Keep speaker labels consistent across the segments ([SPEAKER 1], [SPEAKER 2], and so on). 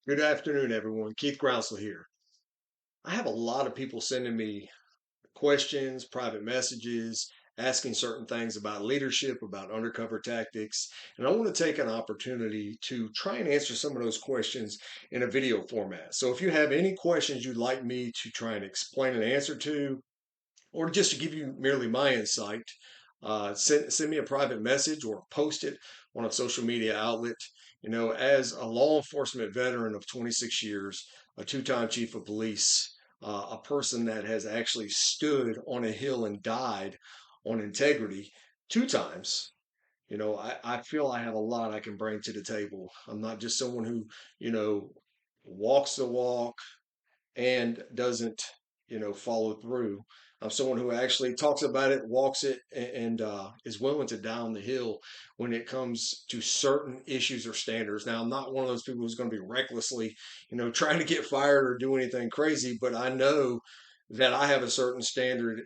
[SPEAKER 1] Good afternoon, everyone. Keith Grounsell here. I have a lot of people sending me questions, private messages, asking certain things about leadership, about undercover tactics, and I want to take an opportunity to try and answer some of those questions in a video format. So if you have any questions you'd like me to try and explain an answer to, or just to give you merely my insight, send me a private message or post it on a social media outlet. You know, as a law enforcement veteran of 26 years, a two-time chief of police, a person that has actually stood on a hill and died on integrity two times. I feel I have a lot I can bring to the table. I'm not just someone who, you know, walks the walk and doesn't, follow through. I'm someone who actually talks about it, walks it, and is willing to down the hill when it comes to certain issues or standards. Now, I'm not one of those people who's going to be recklessly, trying to get fired or do anything crazy, but I know that I have a certain standard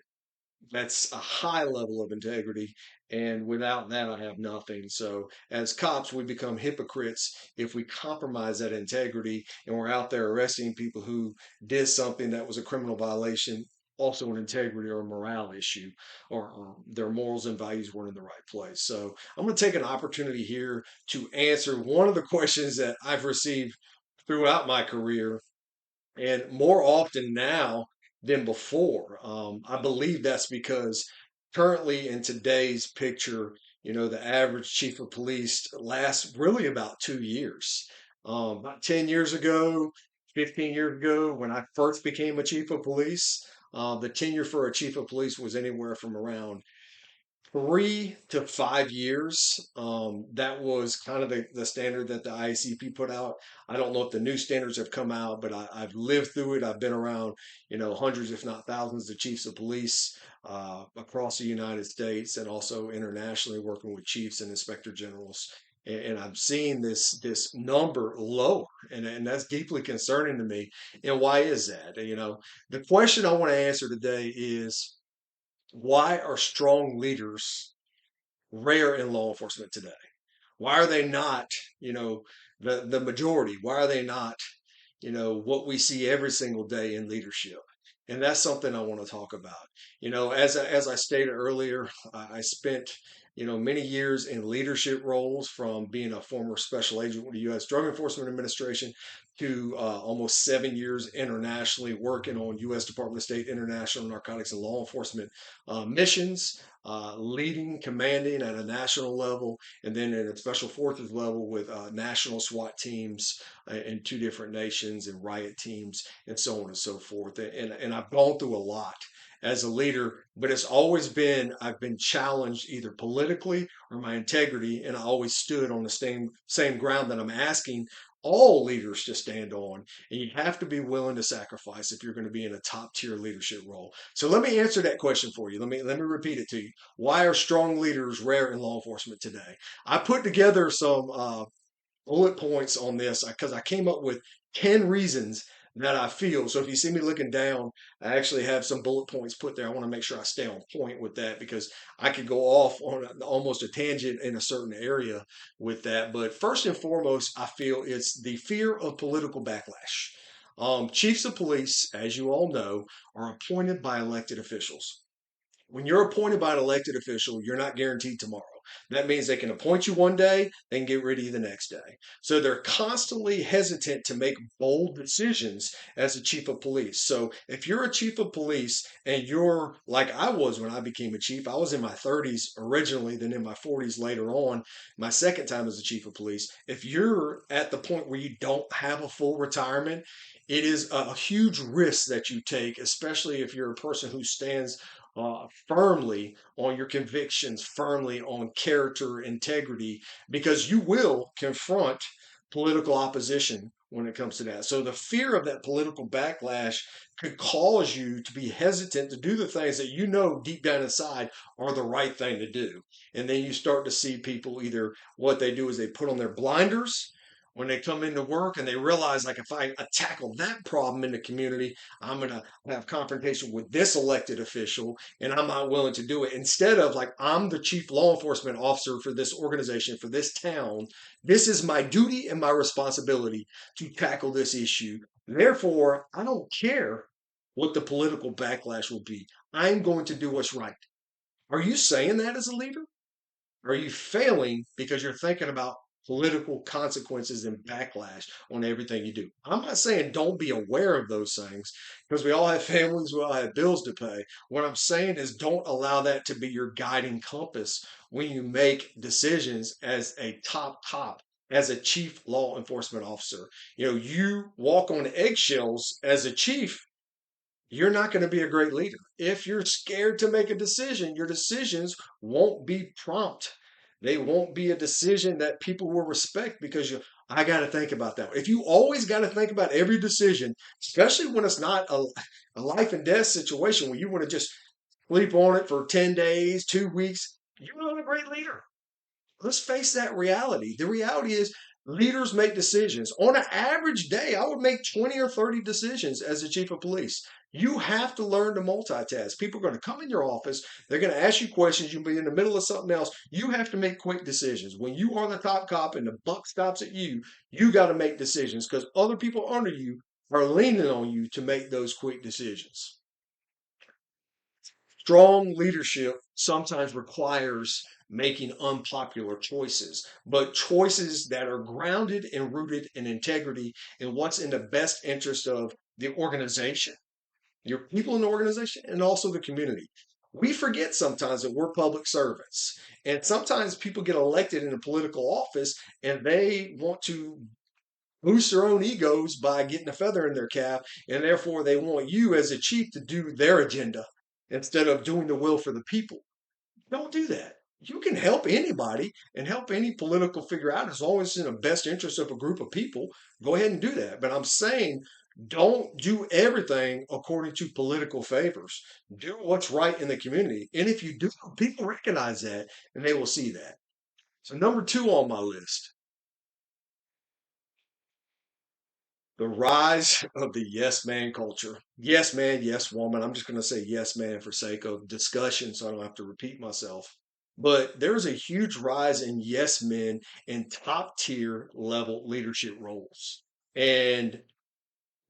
[SPEAKER 1] that's a high level of integrity. And without that, I have nothing. So, as cops, we become hypocrites if we compromise that integrity and we're out there arresting people who did something that was a criminal violation, also an integrity or a morale issue, or their morals and values weren't in the right place. So, I'm going to take an opportunity here to answer one of the questions that I've received throughout my career and more often now than before. I believe that's because currently in today's picture, the average chief of police lasts really about 2 years. About 10 years ago, 15 years ago, when I first became a chief of police, the tenure for a chief of police was anywhere from around 3 to 5 years. That was kind of the standard that the IACP put out. I don't know if the new standards have come out, but I've lived through it. I've been around, hundreds, if not thousands, of chiefs of police across the United States and also internationally, working with chiefs and inspector generals. And I'm seeing this number lower, and that's deeply concerning to me. And why is that? The question I want to answer today is, why are strong leaders rare in law enforcement today? Why are they not, the majority? Why are they not, what we see every single day in leadership? And that's something I want to talk about. As I stated earlier, I spent, many years in leadership roles, from being a former special agent with the U.S. Drug Enforcement Administration to almost 7 years internationally working on U.S. Department of State international narcotics and law enforcement missions, leading, commanding at a national level, and then at a special forces level with national SWAT teams in two different nations and riot teams and so on and so forth. And I've gone through a lot as a leader, but it's always been, I've been challenged either politically or my integrity, and I always stood on the same ground that I'm asking all leaders to stand on. And you have to be willing to sacrifice if you're going to be in a top tier leadership role. So let me answer that question for you. Let me repeat it to you. Why are strong leaders rare in law enforcement today? I put together some bullet points on this because I came up with 10 reasons that I feel. So if you see me looking down, I actually have some bullet points put there. I want to make sure I stay on point with that, because I could go off on almost a tangent in a certain area with that. But first and foremost, I feel it's the fear of political backlash. Chiefs of police, as you all know, are appointed by elected officials. When you're appointed by an elected official, you're not guaranteed tomorrow. That means they can appoint you one day, they can get rid of you the next day. So they're constantly hesitant to make bold decisions as a chief of police. So if you're a chief of police and you're like I was when I became a chief, I was in my 30s originally, then in my 40s later on, my second time as a chief of police. If you're at the point where you don't have a full retirement, it is a huge risk that you take, especially if you're a person who stands firmly on your convictions, firmly on character, integrity, because you will confront political opposition when it comes to that. So the fear of that political backlash could cause you to be hesitant to do the things that you know deep down inside are the right thing to do. And then you start to see people, either what they do is they put on their blinders, when they come into work and they realize, like, if I tackle that problem in the community, I'm going to have confrontation with this elected official and I'm not willing to do it. Instead of, like, I'm the chief law enforcement officer for this organization, for this town. This is my duty and my responsibility to tackle this issue. Therefore, I don't care what the political backlash will be. I'm going to do what's right. Are you saying that as a leader? Are you failing because you're thinking about political consequences and backlash on everything you do? I'm not saying don't be aware of those things because we all have families, we all have bills to pay. What I'm saying is don't allow that to be your guiding compass when you make decisions as a top cop, as a chief law enforcement officer. You walk on eggshells as a chief. You're not going to be a great leader. If you're scared to make a decision, your decisions won't be prompt. They won't be a decision that people will respect because I got to think about that. If you always got to think about every decision, especially when it's not a life and death situation where you want to just sleep on it for 10 days, 2 weeks, you're not a great leader. Let's face that reality. The reality is leaders make decisions. On an average day, I would make 20 or 30 decisions as a chief of police. You have to learn to multitask. People are going to come in your office. They're going to ask you questions. You'll be in the middle of something else. You have to make quick decisions. When you are the top cop and the buck stops at you, you got to make decisions because other people under you are leaning on you to make those quick decisions. Strong leadership sometimes requires making unpopular choices, but choices that are grounded and rooted in integrity and what's in the best interest of the organization, your people in the organization, and also the community. We forget sometimes that we're public servants, and sometimes people get elected in a political office and they want to boost their own egos by getting a feather in their cap, and therefore they want you as a chief to do their agenda instead of doing the will for the people. Don't do that. You can help anybody and help any political figure out as long as it's in the best interest of a group of people. Go ahead and do that. But I'm saying don't do everything according to political favors. Do what's right in the community. And if you do, people recognize that and they will see that. So, number two on my list, the rise of the yes man culture. Yes man, yes woman. I'm just going to say yes man for sake of discussion so I don't have to repeat myself. But there's a huge rise in yes men in top tier level leadership roles. And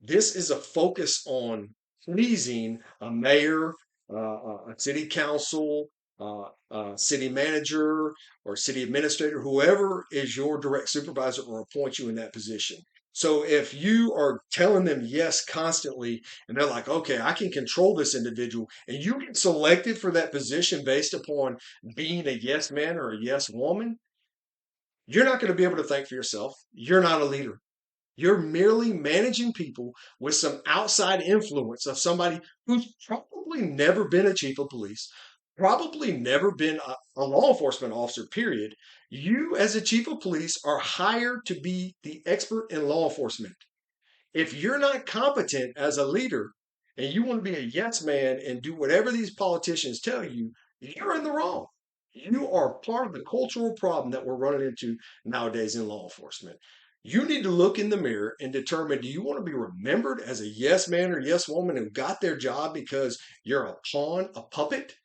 [SPEAKER 1] this is a focus on pleasing a mayor, a city council, city manager, or city administrator, whoever is your direct supervisor or appoint you in that position. So if you are telling them yes constantly, and they're like, okay, I can control this individual, and you get selected for that position based upon being a yes man or a yes woman, you're not going to be able to think for yourself. You're not a leader. You're merely managing people with some outside influence of somebody who's probably never been a chief of police, probably never been a law enforcement officer, period. You, as a chief of police, are hired to be the expert in law enforcement. If you're not competent as a leader and you want to be a yes man and do whatever these politicians tell you, you're in the wrong. You are part of the cultural problem that we're running into nowadays in law enforcement. You need to look in the mirror and determine, do you want to be remembered as a yes man or yes woman who got their job because you're a pawn, a puppet?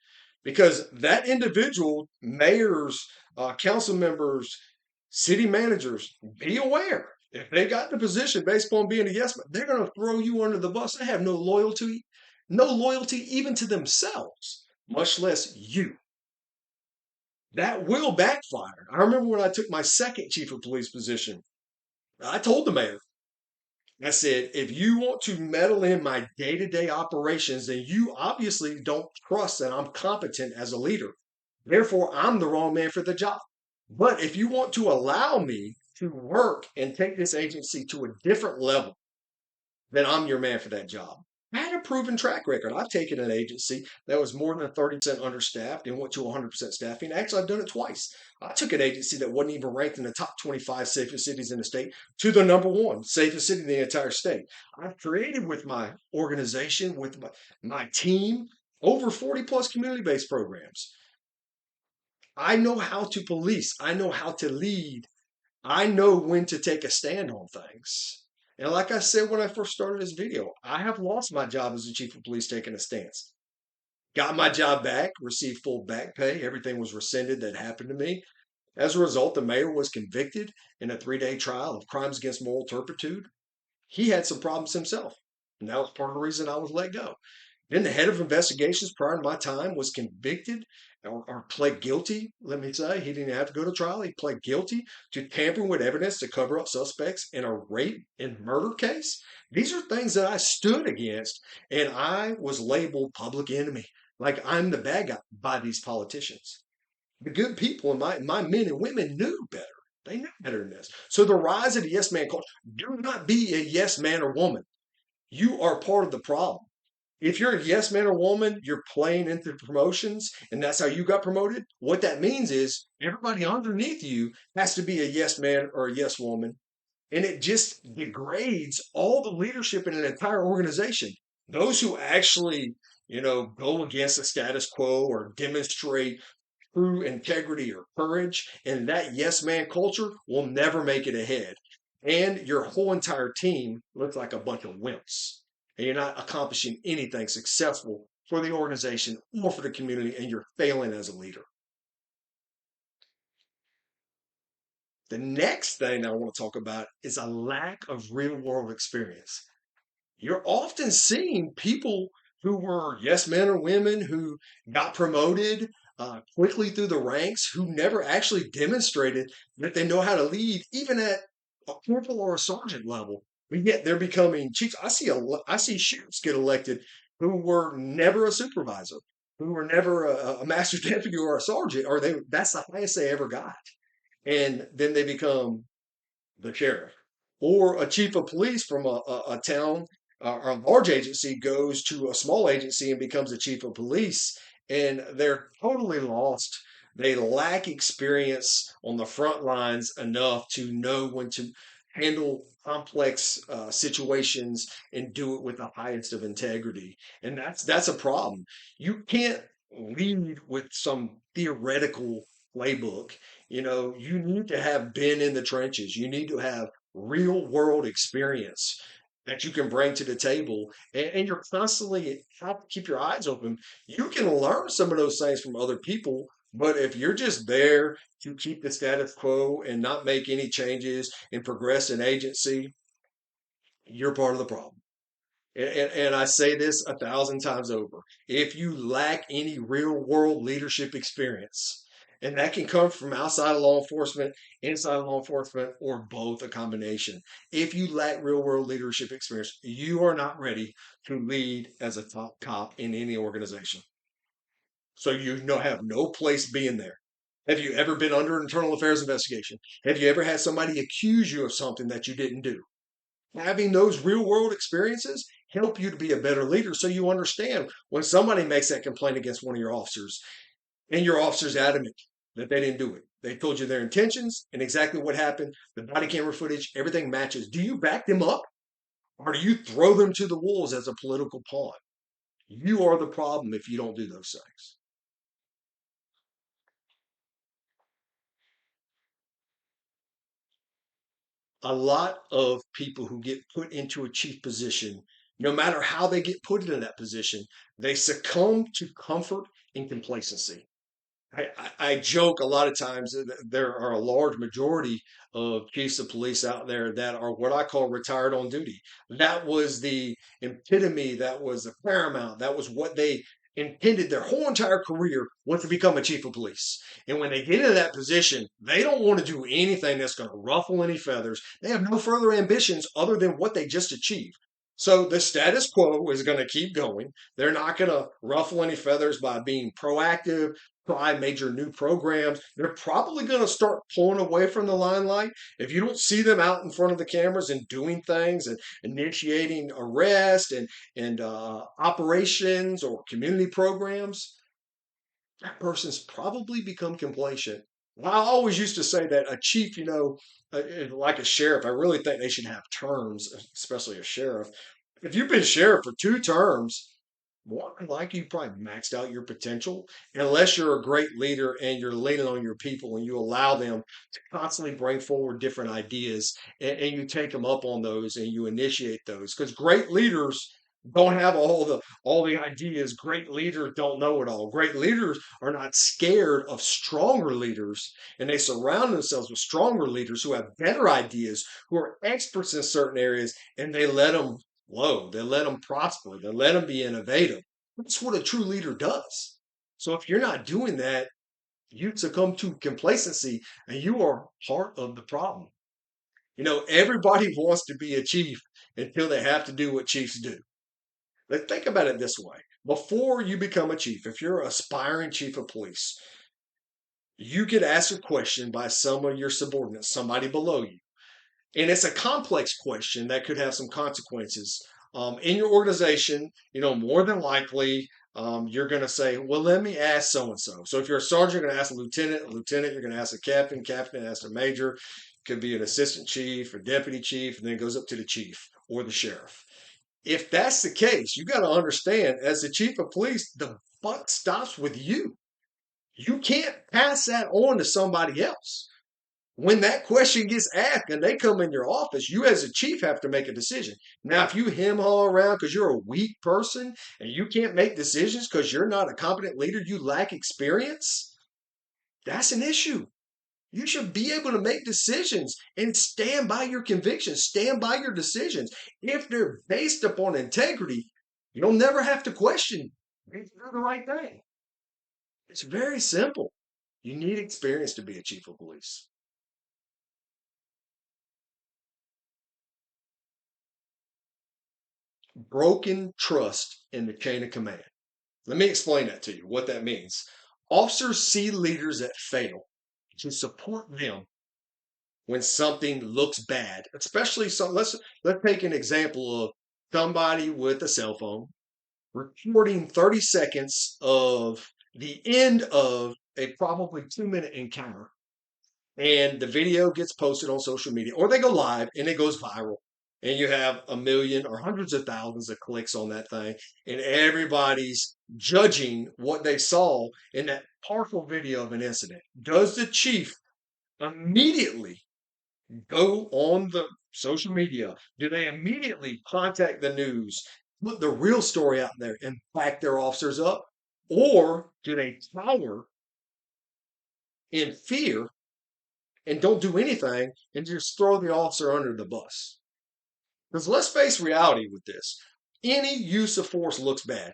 [SPEAKER 1] Because that individual, mayors, council members, city managers, be aware. If they got the position based upon being a yes man, they're going to throw you under the bus. They have no loyalty even to themselves, much less you. That will backfire. I remember when I took my second chief of police position, I told the mayor, I said, if you want to meddle in my day to day operations, then you obviously don't trust that I'm competent as a leader. Therefore, I'm the wrong man for the job. But if you want to allow me to work and take this agency to a different level, then I'm your man for that job. I had a proven track record. I've taken an agency that was more than 30% understaffed and went to 100% staffing. Actually, I've done it twice. I took an agency that wasn't even ranked in the top 25 safest cities in the state to the number one safest city in the entire state. I've created with my organization, with my team, over 40 plus community based programs. I know how to police, I know how to lead I know when to take a stand on things. And like I said when I first started this video, I have lost my job as the chief of police taking a stance. Got my job back, received full back pay. Everything was rescinded that happened to me. As a result, the mayor was convicted in a 3-day trial of crimes against moral turpitude. He had some problems himself. And that was part of the reason I was let go. Then the head of investigations prior to my time was convicted or pled guilty. Let me say, he didn't have to go to trial. He pled guilty to tampering with evidence to cover up suspects in a rape and murder case. These are things that I stood against, and I was labeled public enemy, like I'm the bad guy by these politicians. The good people and my men and women knew better. They knew better than this. So the rise of the yes man culture, do not be a yes man or woman. You are part of the problem. If you're a yes man or woman, you're playing into promotions and that's how you got promoted. What that means is everybody underneath you has to be a yes man or a yes woman. And it just degrades all the leadership in an entire organization. Those who actually, go against the status quo or demonstrate true integrity or courage, and that yes man culture will never make it ahead. And your whole entire team looks like a bunch of wimps. And you're not accomplishing anything successful for the organization or for the community, and you're failing as a leader. The next thing I want to talk about is a lack of real world experience. You're often seeing people who were yes men or women who got promoted quickly through the ranks who never actually demonstrated that they know how to lead, even at a corporal or a sergeant level. But yet they're becoming chiefs. I see sheriffs get elected who were never a supervisor, who were never a master deputy or a sergeant, or that's the highest they ever got, and then they become the sheriff, or a chief of police from a town or a large agency goes to a small agency and becomes a chief of police, and they're totally lost. They lack experience on the front lines enough to know when to handle complex situations and do it with the highest of integrity. And that's a problem. You can't lead with some theoretical playbook. You need to have been in the trenches. You need to have real world experience that you can bring to the table. And you're constantly have to keep your eyes open. You can learn some of those things from other people, but if you're just there to keep the status quo and not make any changes and progress an agency, you're part of the problem. And I say this 1,000 times over. If you lack any real world leadership experience, and that can come from outside of law enforcement, inside of law enforcement, or both, a combination. If you lack real world leadership experience, you are not ready to lead as a top cop in any organization. So have no place being there. Have you ever been under an internal affairs investigation? Have you ever had somebody accuse you of something that you didn't do? Having those real world experiences help you to be a better leader so you understand when somebody makes that complaint against one of your officers and your officer's adamant that they didn't do it. They told you their intentions and exactly what happened, the body camera footage, everything matches. Do you back them up or do you throw them to the wolves as a political pawn? You are the problem if you don't do those things. A lot of people who get put into a chief position, no matter how they get put into that position, they succumb to comfort and complacency. I joke a lot of times that there are a large majority of chiefs of police out there that are what I call retired on duty. That was the epitome, that was the paramount, that was what they intended their whole entire career was to become a chief of police. And when they get into that position, they don't want to do anything that's going to ruffle any feathers. They have no further ambitions other than what they just achieved. So the status quo is going to keep going. They're not going to ruffle any feathers by being proactive, try major new programs. They're probably going to start pulling away from the limelight. If you don't see them out in front of the cameras and doing things and initiating arrest and operations or community programs, that person's probably become complacent. I always used to say that a chief, like a sheriff, I really think they should have terms, especially a sheriff. If you've been sheriff for 2 terms, more than likely you probably maxed out your potential unless you're a great leader and you're leaning on your people and you allow them to constantly bring forward different ideas and you take them up on those and you initiate those because great leaders don't have all the ideas. Great leaders don't know it all. Great leaders are not scared of stronger leaders and they surround themselves with stronger leaders who have better ideas, who are experts in certain areas, and they let them flow. They let them prosper. They let them be innovative. That's what a true leader does. So if you're not doing that, you succumb to complacency and you are part of the problem. Everybody wants to be a chief until they have to do what chiefs do. Let's think about it this way. Before you become a chief, if you're an aspiring chief of police, you get asked a question by some of your subordinates, somebody below you. And it's a complex question that could have some consequences in your organization. More than likely, you're going to say, well, let me ask so and so. So if you're a sergeant, you're going to ask a lieutenant, you're going to ask a captain, ask a major. It could be an assistant chief or deputy chief, and then it goes up to the chief or the sheriff. If that's the case, you got to understand, as the chief of police, the buck stops with you. You can't pass that on to somebody else. When that question gets asked and they come in your office, you as a chief have to make a decision. Now, if you hem haul around because you're a weak person and you can't make decisions because you're not a competent leader, you lack experience, that's an issue. You should be able to make decisions and stand by your convictions, stand by your decisions. If they're based upon integrity, you'll never have to question if you're the right thing. It's very simple. You need experience to be a chief of police. Broken trust in the chain of command. Let me explain that to you, what that means. Officers see leaders that fail to support them when something looks bad, especially let's take an example of somebody with a cell phone recording 30 seconds of the end of a probably 2-minute encounter and the video gets posted on social media or they go live and it goes viral and you have a million or hundreds of thousands of clicks on that thing and everybody's judging what they saw in that partial video of an incident. Does the chief immediately go on the social media? Do they immediately contact the news, put the real story out there and back their officers up? Or do they cower in fear and don't do anything and just throw the officer under the bus? Because let's face reality with this. Any use of force looks bad.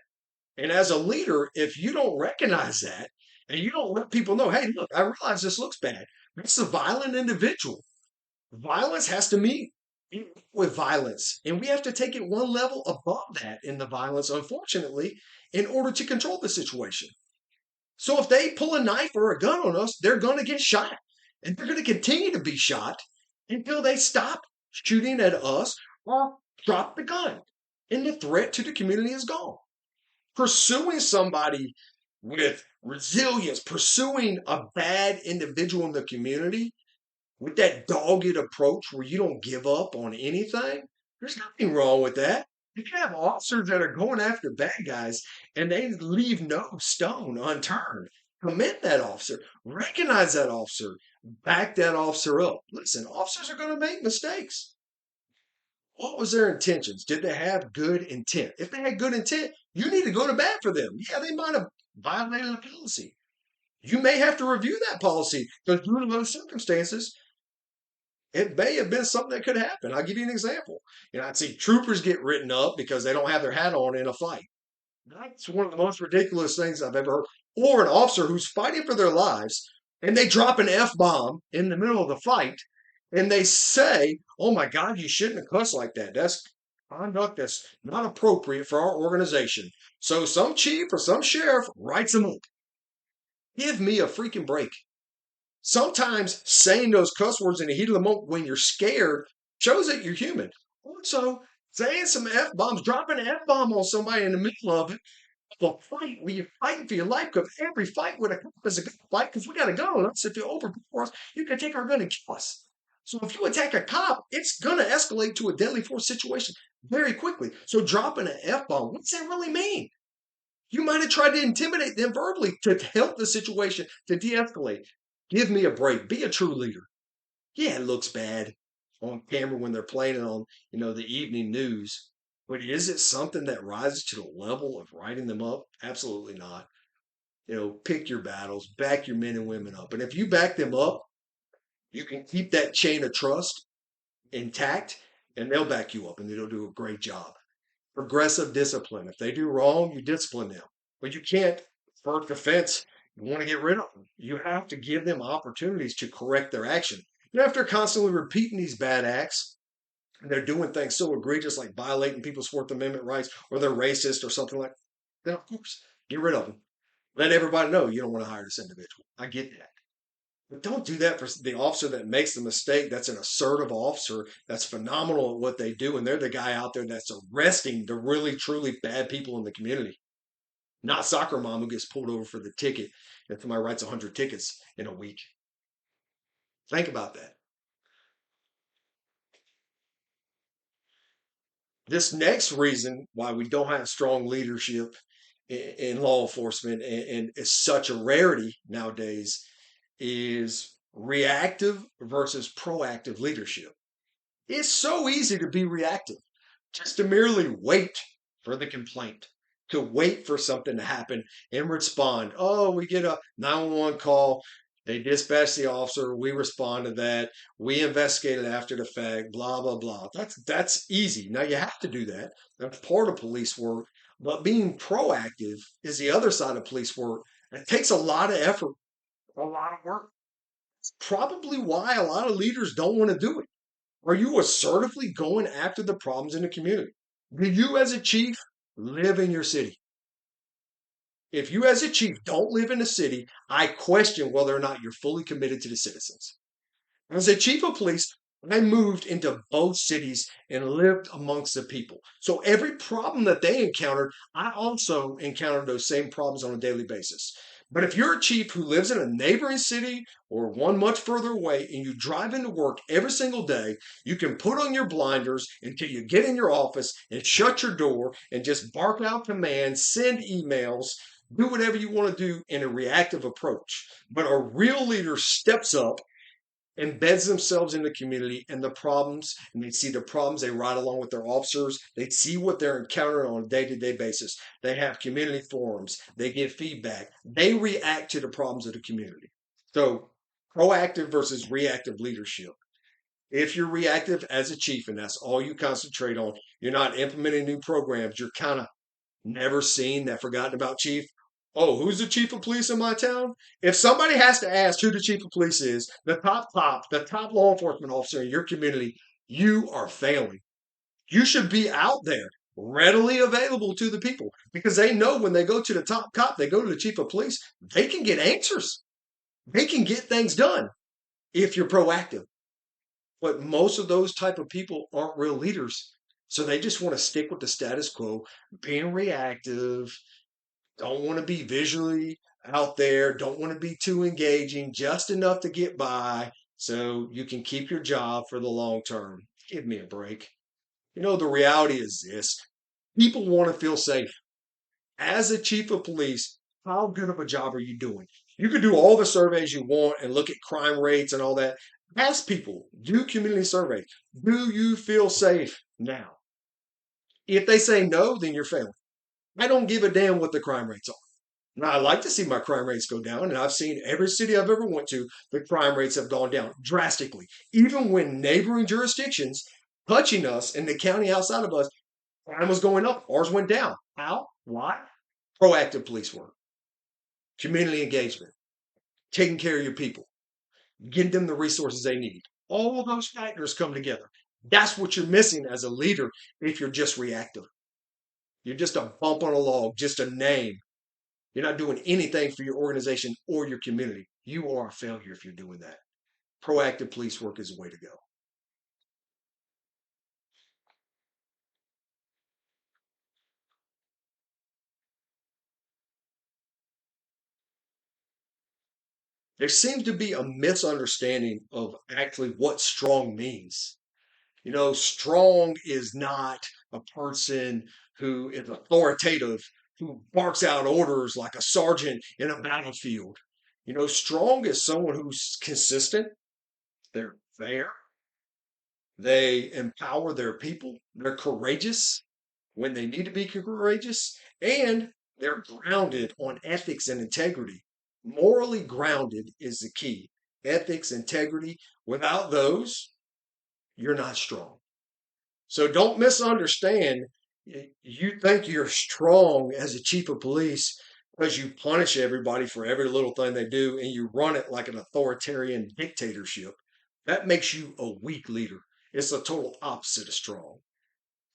[SPEAKER 1] And as a leader, if you don't recognize that and you don't let people know, hey, look, I realize this looks bad. It's a violent individual. Violence has to meet with violence. And we have to take it one level above that in the violence, unfortunately, in order to control the situation. So if they pull a knife or a gun on us, they're going to get shot. And they're going to continue to be shot until they stop shooting at us or drop the gun. And the threat to the community is gone. Pursuing somebody with resilience, pursuing a bad individual in the community with that dogged approach where you don't give up on anything, there's nothing wrong with that. You can have officers that are going after bad guys and they leave no stone unturned. Commend that officer, recognize that officer, back that officer up. Listen, officers are going to make mistakes. What was their intentions? Did they have good intent? If they had good intent, you need to go to bat for them. Yeah, they might have violated the policy. You may have to review that policy because due to those circumstances, it may have been something that could happen. I'll give you an example. I'd see troopers get written up because they don't have their hat on in a fight. That's one of the most ridiculous things I've ever heard. Or an officer who's fighting for their lives and they drop an F bomb in the middle of the fight and they say, oh my God, you shouldn't have cussed like that. That's conduct that's not appropriate for our organization. So some chief or some sheriff writes them up. Give me a freaking break. Sometimes saying those cuss words in the heat of the moment when you're scared shows that you're human. Also, saying some F bombs, dropping an F bomb on somebody in the middle of it, a fight where you're fighting for your life, because every fight with a cop is a good fight because we got a gun on us. If you overpower us, you can take our gun and kill us. So if you attack a cop, it's going to escalate to a deadly force situation very quickly. So dropping an F bomb, what does that really mean? You might have tried to intimidate them verbally to help the situation, to de escalate. Give me a break. Be a true leader. Yeah, it looks bad on camera when they're playing it on, the evening news. But is it something that rises to the level of writing them up? Absolutely not. Pick your battles, back your men and women up. And if you back them up, you can keep that chain of trust intact and they'll back you up and they'll do a great job. Progressive discipline. If they do wrong, you discipline them. But you can't, first offense, you want to get rid of them. You have to give them opportunities to correct their action. If they're constantly repeating these bad acts, and they're doing things so egregious like violating people's Fourth Amendment rights or they're racist or something like that, then of course, get rid of them. Let everybody know you don't want to hire this individual. I get that. But don't do that for the officer that makes the mistake. That's an assertive officer that's phenomenal at what they do. And they're the guy out there that's arresting the really, truly bad people in the community. Not soccer mom who gets pulled over for the ticket and somebody writes 100 tickets in a week. Think about that. This next reason why we don't have strong leadership in law enforcement and it's such a rarity nowadays is reactive versus proactive leadership. It's so easy to be reactive, just to merely wait for the complaint, to wait for something to happen and respond. Oh, we get a 911 call. They dispatch the officer. We respond to that. We investigate it after the fact. Blah blah blah. That's easy. Now you have to do that. That's part of police work. But being proactive is the other side of police work. It takes a lot of effort, a lot of work. It's probably why a lot of leaders don't want to do it. Are you assertively going after the problems in the community? Do you, as a chief, live in your city? If you, as a chief, don't live in a city, I question whether or not you're fully committed to the citizens. As a chief of police, I moved into both cities and lived amongst the people. So every problem that they encountered, I also encountered those same problems on a daily basis. But if you're a chief who lives in a neighboring city or one much further away and you drive into work every single day, you can put on your blinders until you get in your office and shut your door and just bark out commands, send emails, do whatever you want to do in a reactive approach. But a real leader steps up, embeds themselves in the community and the problems, and they see the problems. They ride along with their officers. They see what they're encountering on a day-to-day basis. They have community forums. They give feedback. They react to the problems of the community. So proactive versus reactive leadership. If you're reactive as a chief and that's all you concentrate on, you're not implementing new programs, you're kind of never seen that forgotten about chief. Oh, who's the chief of police in my town? If somebody has to ask who the chief of police is, the top law enforcement officer in your community, you are failing. You should be out there readily available to the people because they know when they go to the top cop, they go to the chief of police, they can get answers. They can get things done if you're proactive. But most of those type of people aren't real leaders. So they just want to stick with the status quo, being reactive, don't want to be visually out there, don't want to be too engaging, just enough to get by so you can keep your job for the long term. Give me a break. The reality is this people want to feel safe. As a chief of police, how good of a job are you doing? You can do all the surveys you want and look at crime rates and all that. Ask people, do community surveys. Do you feel safe now? If they say no, then you're failing. I don't give a damn what the crime rates are. Now, I like to see my crime rates go down, and I've seen every city I've ever went to, the crime rates have gone down drastically. Even when neighboring jurisdictions touching us in the county outside of us, crime was going up, ours went down. How? Why? Proactive police work, community engagement, taking care of your people, getting them the resources they need. All of those factors come together. That's what you're missing as a leader if you're just reactive. You're just a bump on a log, just a name. You're not doing anything for your organization or your community. You are a failure if you're doing that. Proactive police work is the way to go. There seems to be a misunderstanding of actually what strong means. Strong is not a person who is authoritative who barks out orders like a sergeant in a battlefield. Strong is someone who's consistent, they're fair, they empower their people, they're courageous when they need to be courageous, and they're grounded on ethics and integrity. Morally grounded is the key. Ethics, integrity. Without those, you're not strong. So don't misunderstand. You think you're strong as a chief of police because you punish everybody for every little thing they do and you run it like an authoritarian dictatorship. That makes you a weak leader. It's the total opposite of strong.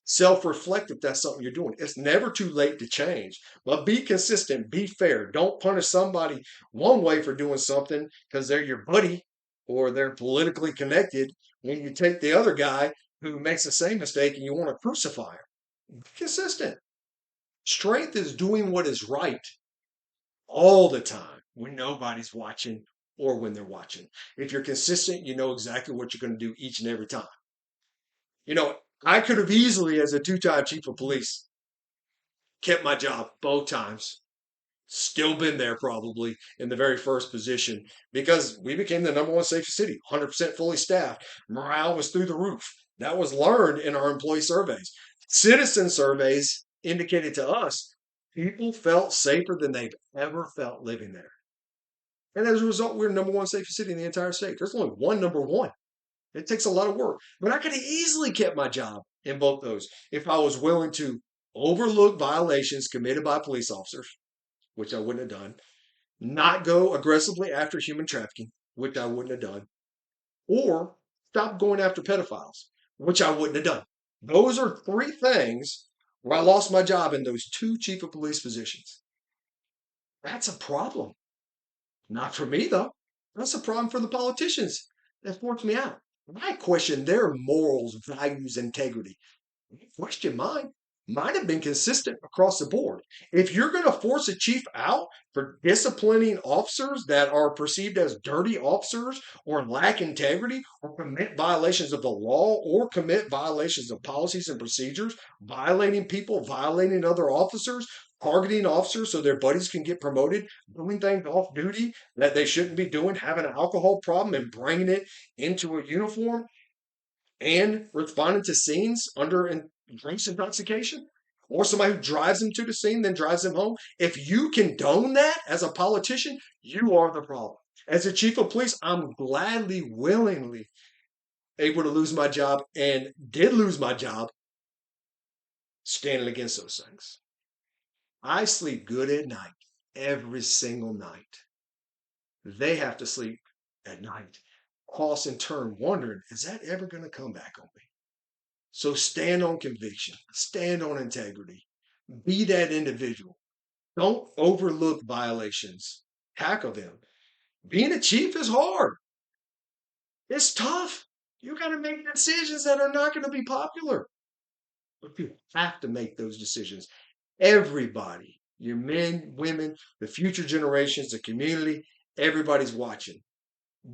[SPEAKER 1] Self-reflect if that's something you're doing. It's never too late to change, but be consistent, be fair. Don't punish somebody one way for doing something because they're your buddy or they're politically connected when you take the other guy who makes the same mistake and you want to crucify him. Be consistent. Strength is doing what is right all the time when nobody's watching or when they're watching. If you're consistent, you know exactly what you're going to do each and every time. You know, I could have easily, as a two-time chief of police, kept my job both times. Still been there probably in the very first position because we became the number one safest city, 100% fully staffed. Morale was through the roof. That was learned in our employee surveys. Citizen surveys indicated to us people felt safer than they've ever felt living there. And as a result, we're the number one safest city in the entire state. There's only one number one. It takes a lot of work. But I could have easily kept my job in both those if I was willing to overlook violations committed by police officers, which I wouldn't have done, not go aggressively after human trafficking, which I wouldn't have done, or stop going after pedophiles, which I wouldn't have done. Those are three things where I lost my job in those two chief of police positions. That's a problem. Not for me, though. That's a problem for the politicians that forced me out. I question their morals, values, integrity. Question mine. Mine have been consistent across the board. If you're going to force a chief out for disciplining officers that are perceived as dirty officers or lack integrity or commit violations of the law or commit violations of policies and procedures, violating people, violating other officers, targeting officers so their buddies can get promoted, doing things off duty that they shouldn't be doing, having an alcohol problem and bringing it into a uniform, and responding to scenes under gross intoxication, or somebody who drives them to the scene, then drives them home. If you condone that as a politician, you are the problem. As a chief of police, I'm gladly, willingly able to lose my job and did lose my job standing against those things. I sleep good at night every single night. They have to sleep at night, toss and turn, wondering, is that ever going to come back on me? So stand on conviction, stand on integrity, be that individual. Don't overlook violations, tackle them. Being a chief is hard. It's tough. You got to make decisions that are not going to be popular. But you have to make those decisions. Everybody, your men, women, the future generations, the community, everybody's watching.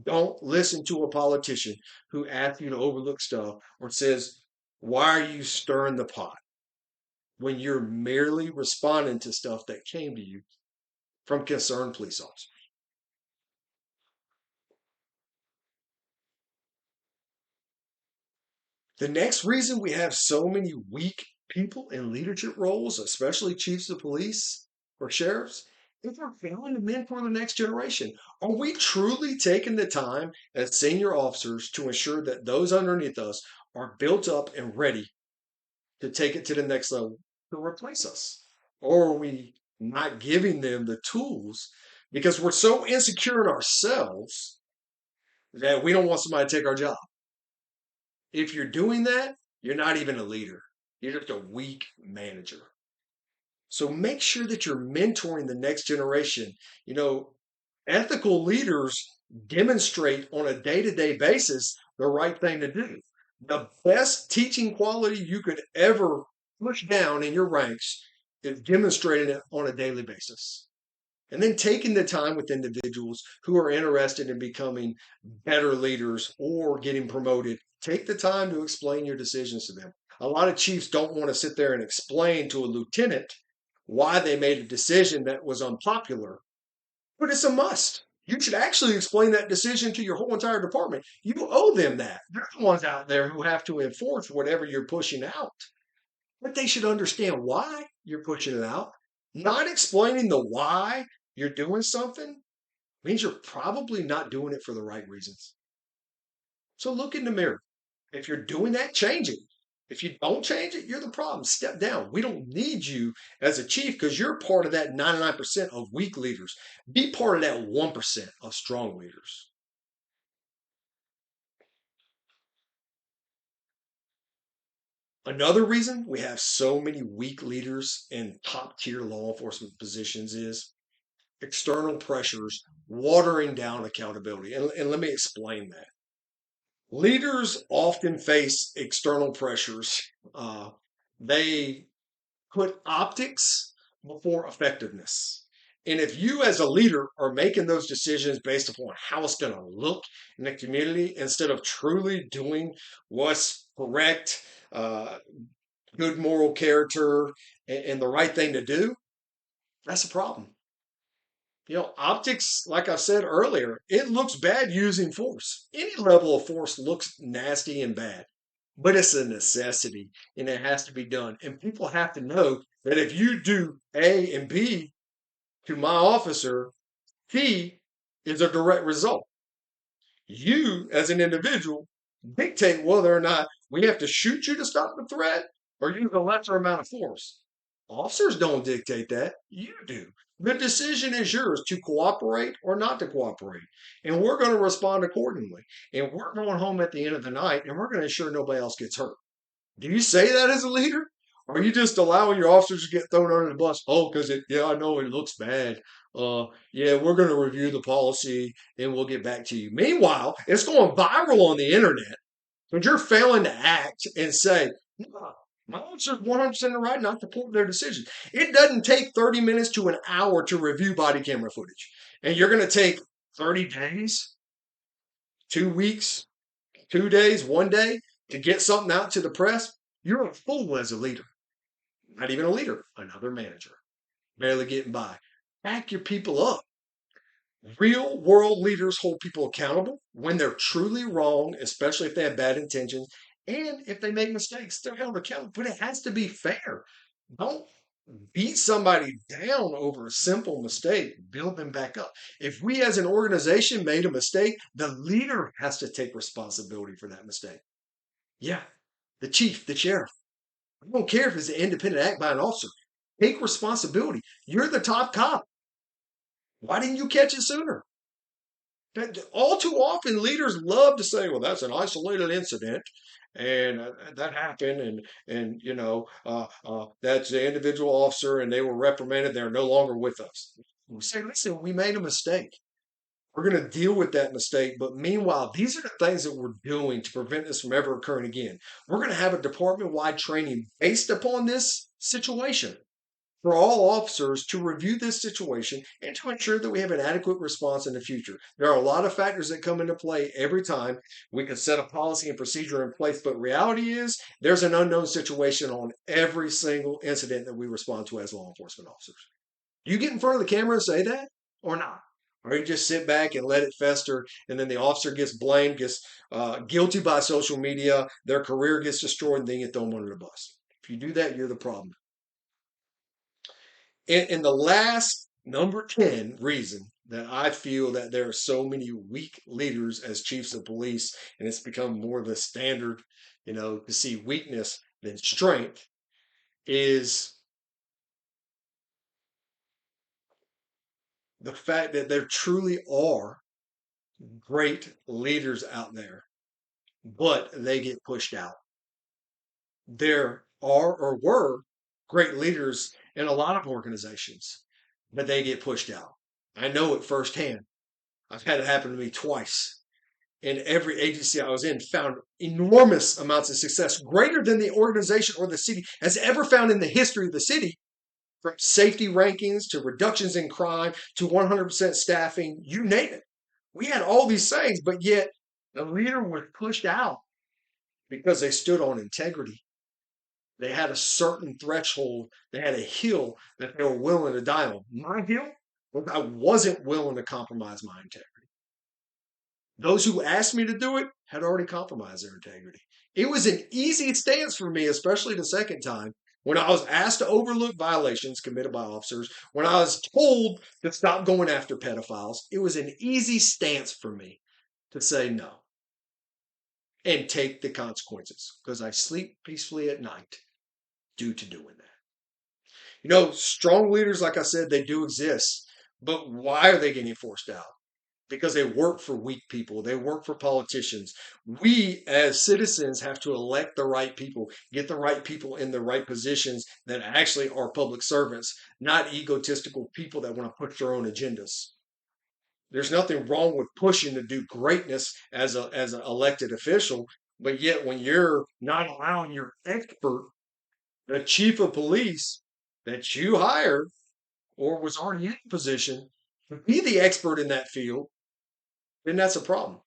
[SPEAKER 1] Don't listen to a politician who asks you to overlook stuff or says, why are you stirring the pot? When you're merely responding to stuff that came to you from concerned police officers. The next reason we have so many weak people in leadership roles, especially chiefs of police or sheriffs, is we're failing to mentor the next generation. Are we truly taking the time as senior officers to ensure that those underneath us are built up and ready to take it to the next level to replace us? Or are we not giving them the tools because we're so insecure in ourselves that we don't want somebody to take our job? If you're doing that, you're not even a leader. You're just a weak manager. So make sure that you're mentoring the next generation. Ethical leaders demonstrate on a day to day basis the right thing to do. The best teaching quality you could ever push down in your ranks is demonstrating it on a daily basis. And then taking the time with individuals who are interested in becoming better leaders or getting promoted, take the time to explain your decisions to them. A lot of chiefs don't want to sit there and explain to a lieutenant why they made a decision that was unpopular, but it's a must. You should actually explain that decision to your whole entire department. You owe them that. They're the ones out there who have to enforce whatever you're pushing out. But they should understand why you're pushing it out. Not explaining the why you're doing something means you're probably not doing it for the right reasons. So look in the mirror. If you're doing that, change it. If you don't change it, you're the problem. Step down. We don't need you as a chief because you're part of that 99% of weak leaders. Be part of that 1% of strong leaders. Another reason we have so many weak leaders in top tier law enforcement positions is external pressures watering down accountability. And let me explain that. Leaders often face external pressures. They put optics before effectiveness. And if you, as a leader, are making those decisions based upon how it's going to look in the community instead of truly doing what's correct, good moral character, and the right thing to do, that's a problem. Optics, like I said earlier, it looks bad using force. Any level of force looks nasty and bad, but it's a necessity and it has to be done. And people have to know that if you do A and B to my officer, C is a direct result. You, as an individual, dictate whether or not we have to shoot you to stop the threat or use a lesser amount of force. Officers don't dictate that. You do. The decision is yours to cooperate or not to cooperate. And we're going to respond accordingly. And we're going home at the end of the night and we're going to ensure nobody else gets hurt. Do you say that as a leader? Or are you just allowing your officers to get thrown under the bus? Oh, because yeah, I know it looks bad. Yeah, we're going to review the policy and we'll get back to you. Meanwhile, it's going viral on the internet, but you're failing to act and say, no, my officer's 100% right not to support their decision. It doesn't take 30 minutes to an hour to review body camera footage. And you're going to take 30 days, 2 weeks, 2 days, 1 day to get something out to the press. You're a fool as a leader. Not even a leader, another manager, barely getting by. Back your people up. Real world leaders hold people accountable when they're truly wrong, especially if they have bad intentions. And if they make mistakes, they're held accountable. But it has to be fair. Don't beat somebody down over a simple mistake. Build them back up. If we as an organization made a mistake, the leader has to take responsibility for that mistake. Yeah, the chief, the sheriff. I don't care if it's an independent act by an officer. Take responsibility. You're the top cop. Why didn't you catch it sooner? All too often, leaders love to say, "Well, that's an isolated incident, and that happened, and that's the individual officer, and they were reprimanded. They're no longer with us." We say, "Listen, we made a mistake. We're going to deal with that mistake. But meanwhile, these are the things that we're doing to prevent this from ever occurring again. We're going to have a department wide training based upon this situation for all officers to review this situation and to ensure that we have an adequate response in the future. There are a lot of factors that come into play every time. We can set a policy and procedure in place, but reality is there's an unknown situation on every single incident that we respond to as law enforcement officers. Do you get in front of the camera and say that or not? Or you just sit back and let it fester, and then the officer gets blamed, gets guilty by social media, their career gets destroyed, and then you throw them under the bus. If you do that, you're the problem. And the last number 10 reason that I feel that there are so many weak leaders as chiefs of police, and it's become more of a standard, to see weakness than strength, is the fact that there truly are great leaders out there, but they get pushed out. There are or were great leaders in a lot of organizations, but they get pushed out. I know it firsthand. I've had it happen to me twice. And every agency I was in found enormous amounts of success, greater than the organization or the city has ever found in the history of the city, from safety rankings to reductions in crime to 100% staffing, you name it. We had all these things, but yet the leader was pushed out because they stood on integrity. They had a certain threshold. They had a hill that they were willing to die on. My hill was I wasn't willing to compromise my integrity. Those who asked me to do it had already compromised their integrity. It was an easy stance for me, especially the second time, when I was asked to overlook violations committed by officers, when I was told to stop going after pedophiles. It was an easy stance for me to say no and take the consequences because I sleep peacefully at night due to doing that. Strong leaders, like I said, they do exist, but why are they getting forced out? Because they work for weak people. They work for politicians. We as citizens have to elect the right people, get the right people in the right positions that actually are public servants, not egotistical people that want to push their own agendas. There's nothing wrong with pushing to do greatness as an elected official, but yet when you're not allowing your expert, the chief of police that you hired or was already in position to be the expert in that field, then that's a problem.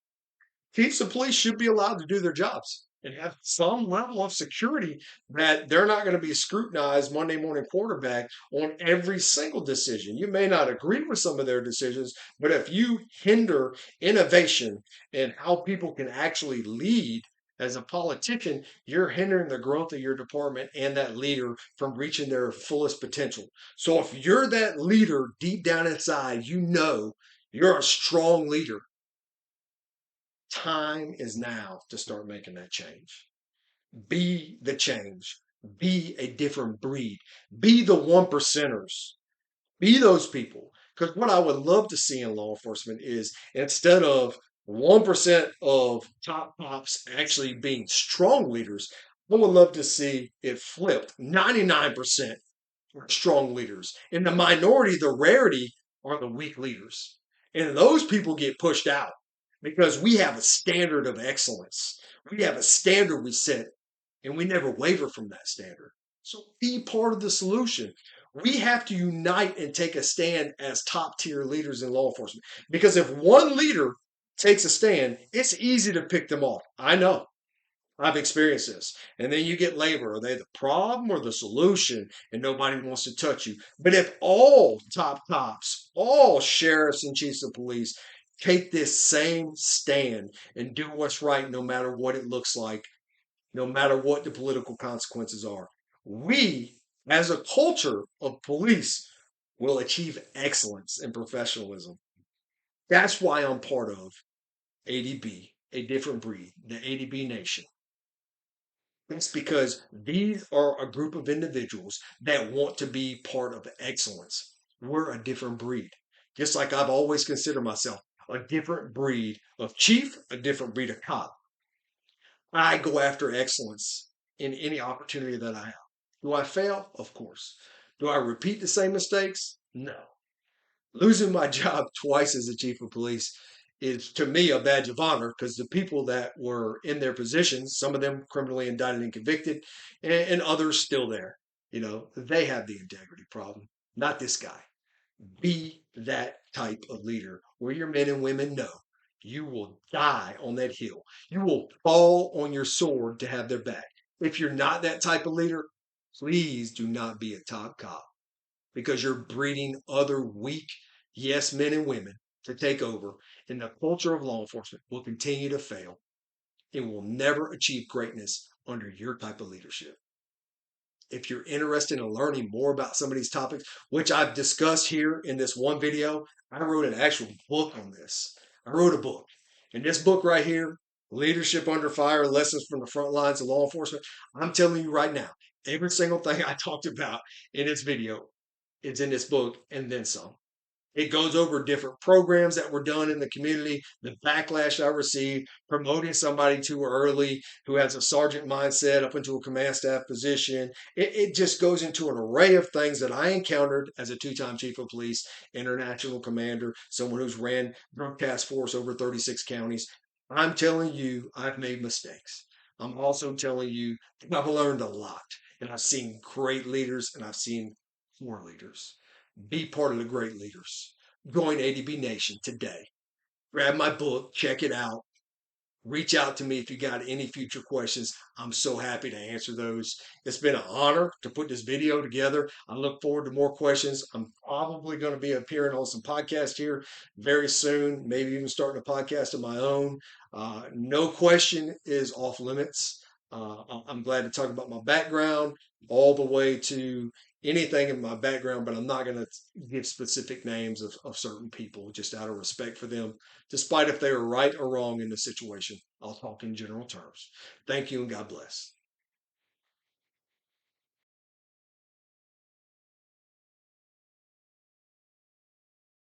[SPEAKER 1] Chiefs of police should be allowed to do their jobs and have some level of security that they're not going to be scrutinized Monday morning quarterback on every single decision. You may not agree with some of their decisions, but if you hinder innovation and how people can actually lead as a politician, you're hindering the growth of your department and that leader from reaching their fullest potential. So if you're that leader deep down inside, you're a strong leader. Time is now to start making that change. Be the change. Be a different breed. Be the one percenters. Be those people. Because what I would love to see in law enforcement is instead of 1% of top cops actually being strong leaders, I would love to see it flipped. 99% are strong leaders. In the minority, the rarity are the weak leaders. And those people get pushed out because we have a standard of excellence. We have a standard we set, and we never waver from that standard. So be part of the solution. We have to unite and take a stand as top tier leaders in law enforcement. Because if one leader takes a stand, it's easy to pick them off. I know. I've experienced this. And then you get labor. Are they the problem or the solution? And nobody wants to touch you. But if all top cops, all sheriffs and chiefs of police take this same stand and do what's right, no matter what it looks like, no matter what the political consequences are, we, as a culture of police, will achieve excellence and professionalism. That's why I'm part of ADB, a different breed, the ADB Nation. It's because these are a group of individuals that want to be part of excellence. We're a different breed. Just like I've always considered myself a different breed of chief, a different breed of cop. I go after excellence in any opportunity that I have. Do I fail? Of course. Do I repeat the same mistakes? No. Losing my job twice as the chief of police is to me a badge of honor because the people that were in their positions, some of them criminally indicted and convicted, and others still there, they have the integrity problem, not this guy. Be that type of leader where your men and women know you will die on that hill. You will fall on your sword to have their back. If you're not that type of leader, please do not be a top cop because you're breeding other weak yes men and women to take over, and the culture of law enforcement will continue to fail and will never achieve greatness under your type of leadership. If you're interested in learning more about some of these topics, which I've discussed here in this one video, I wrote an actual book on this. I wrote a book. And this book right here, Leadership Under Fire, Lessons from the Front Lines of Law Enforcement, I'm telling you right now, every single thing I talked about in this video, it's in this book and then some. It goes over different programs that were done in the community, the backlash I received, promoting somebody too early who has a sergeant mindset up into a command staff position. It just goes into an array of things that I encountered as a two-time chief of police, international commander, someone who's ran drug task force over 36 counties. I'm telling you, I've made mistakes. I'm also telling you, I've learned a lot. And I've seen great leaders and I've seen poor leaders. Be part of the great leaders. Join ADB Nation today. Grab my book, check it out. Reach out to me if you got any future questions. I'm so happy to answer those. It's been an honor to put this video together. I look forward to more questions. I'm probably going to be appearing on some podcasts here very soon, maybe even starting a podcast of my own. No question is off limits. I'm glad to talk about my background all the way to anything in my background, but I'm not going to give specific names of certain people just out of respect for them, despite if they were right or wrong in the situation. I'll talk in general terms. Thank you and God bless.